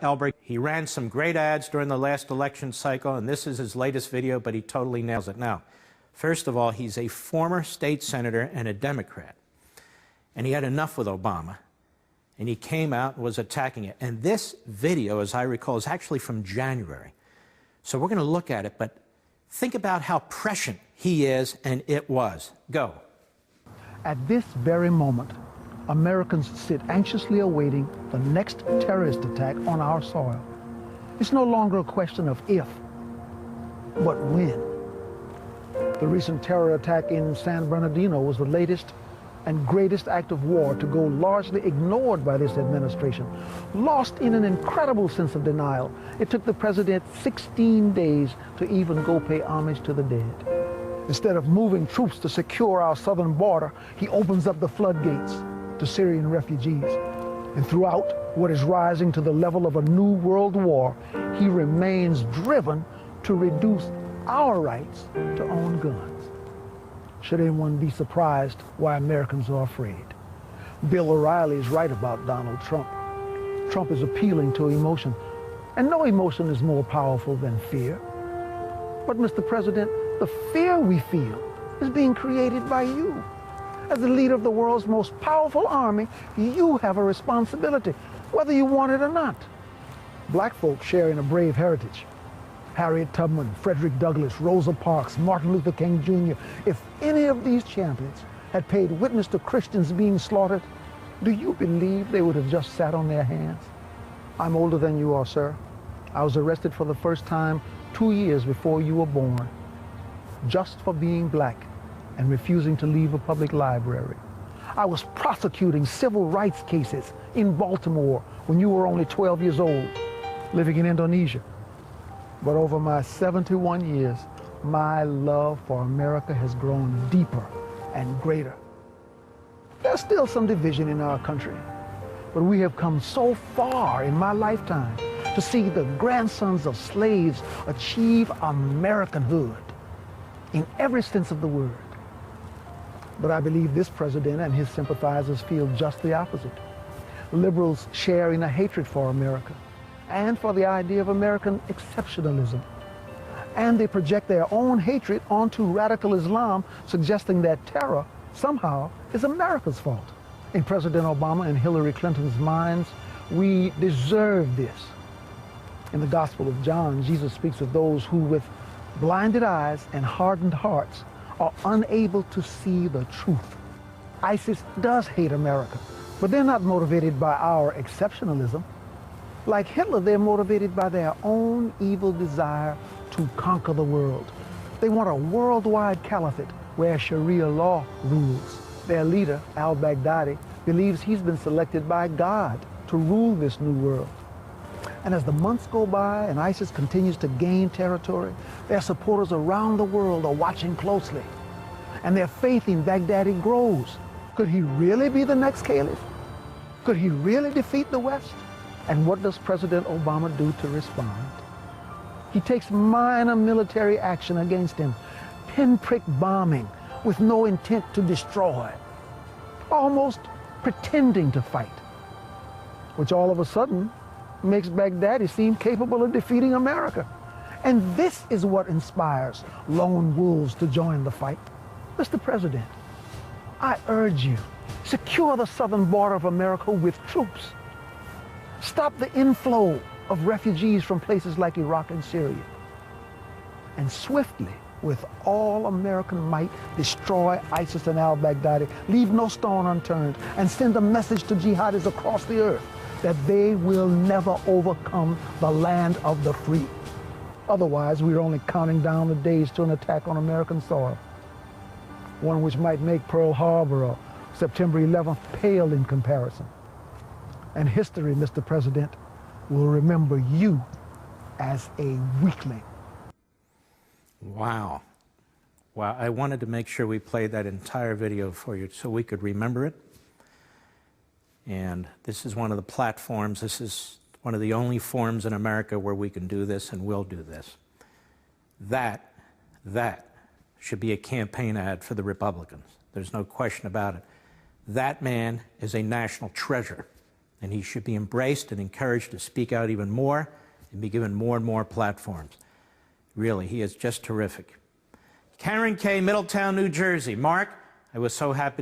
Elbert, he ran some great ads during the last election cycle, and this is his latest video, but he totally nails it. Now, first of all, he's a former state senator and a Democrat, and he had enough with Obama, and he came out and was attacking it. And this video, as I recall, is actually from January. So we're going to look at it, but think about how prescient he is, and it was. Go. At this very moment, Americans sit anxiously awaiting the next terrorist attack on our soil. It's no longer a question of if, but when. The recent terror attack in San Bernardino was the latest and greatest act of war to go largely ignored by this administration, lost in an incredible sense of denial. It took the president 16 days to even go pay homage to the dead. Instead of moving troops to secure our southern border, he opens up the floodgates to Syrian refugees. And throughout what is rising to the level of a new world war, he remains driven to reduce our rights to own guns. Should anyone be surprised why Americans are afraid? Bill O'Reilly is right about Donald Trump. Trump is appealing to emotion, and no emotion is more powerful than fear. But, Mr. President, the fear we feel is being created by you. As the leader of the world's most powerful army, you have a responsibility, whether you want it or not. Black folk sharing a brave heritage. Harriet Tubman, Frederick Douglass, Rosa Parks, Martin Luther King Jr. If any of these champions had paid witness to Christians being slaughtered, do you believe they would have just sat on their hands? I'm older than you are, sir. I was arrested for the first time 2 years before you were born, just for being black and refusing to leave a public library. I was prosecuting civil rights cases in Baltimore when you were only 12 years old, living in Indonesia. But over my 71 years, my love for America has grown deeper and greater. There's still some division in our country, but we have come so far in my lifetime to see the grandsons of slaves achieve Americanhood in every sense of the word. But I believe this president and his sympathizers feel just the opposite. Liberals share in a hatred for America and for the idea of American exceptionalism. And they project their own hatred onto radical Islam, suggesting that terror somehow is America's fault. In President Obama and Hillary Clinton's minds, we deserve this. In the Gospel of John, Jesus speaks of those who with blinded eyes and hardened hearts are unable to see the truth. ISIS does hate America, but they're not motivated by our exceptionalism. Like Hitler, they're motivated by their own evil desire to conquer the world. They want a worldwide caliphate where Sharia law rules. Their leader, al-Baghdadi, believes he's been selected by God to rule this new world. And as the months go by and ISIS continues to gain territory, their supporters around the world are watching closely. And their faith in Baghdadi grows. Could he really be the next caliph? Could he really defeat the West? And what does President Obama do to respond? He takes minor military action against him, pinprick bombing with no intent to destroy, almost pretending to fight, which all of a sudden makes Baghdadi seem capable of defeating America. And this is what inspires lone wolves to join the fight. Mr. President, I urge you, secure the southern border of America with troops. Stop the inflow of refugees from places like Iraq and Syria. And swiftly, with all American might, destroy ISIS and al-Baghdadi. Leave no stone unturned, and send a message to jihadis across the earth that they will never overcome the land of the free. Otherwise, we're only counting down the days to an attack on American soil, one which might make Pearl Harbor or September 11th pale in comparison. And history, Mr. President, will remember you as a weakling. Wow. Wow. I wanted to make sure we played that entire video for you so we could remember it. And this is one of the platforms, this is one of the only forums in America where we can do this and will do this. That should be a campaign ad for the Republicans. There's no question about it. That man is a national treasure. and he should be embraced and encouraged to speak out even more and be given more and more platforms. Really, he is just terrific. Karen K., Middletown, New Jersey. Mark, I was so happy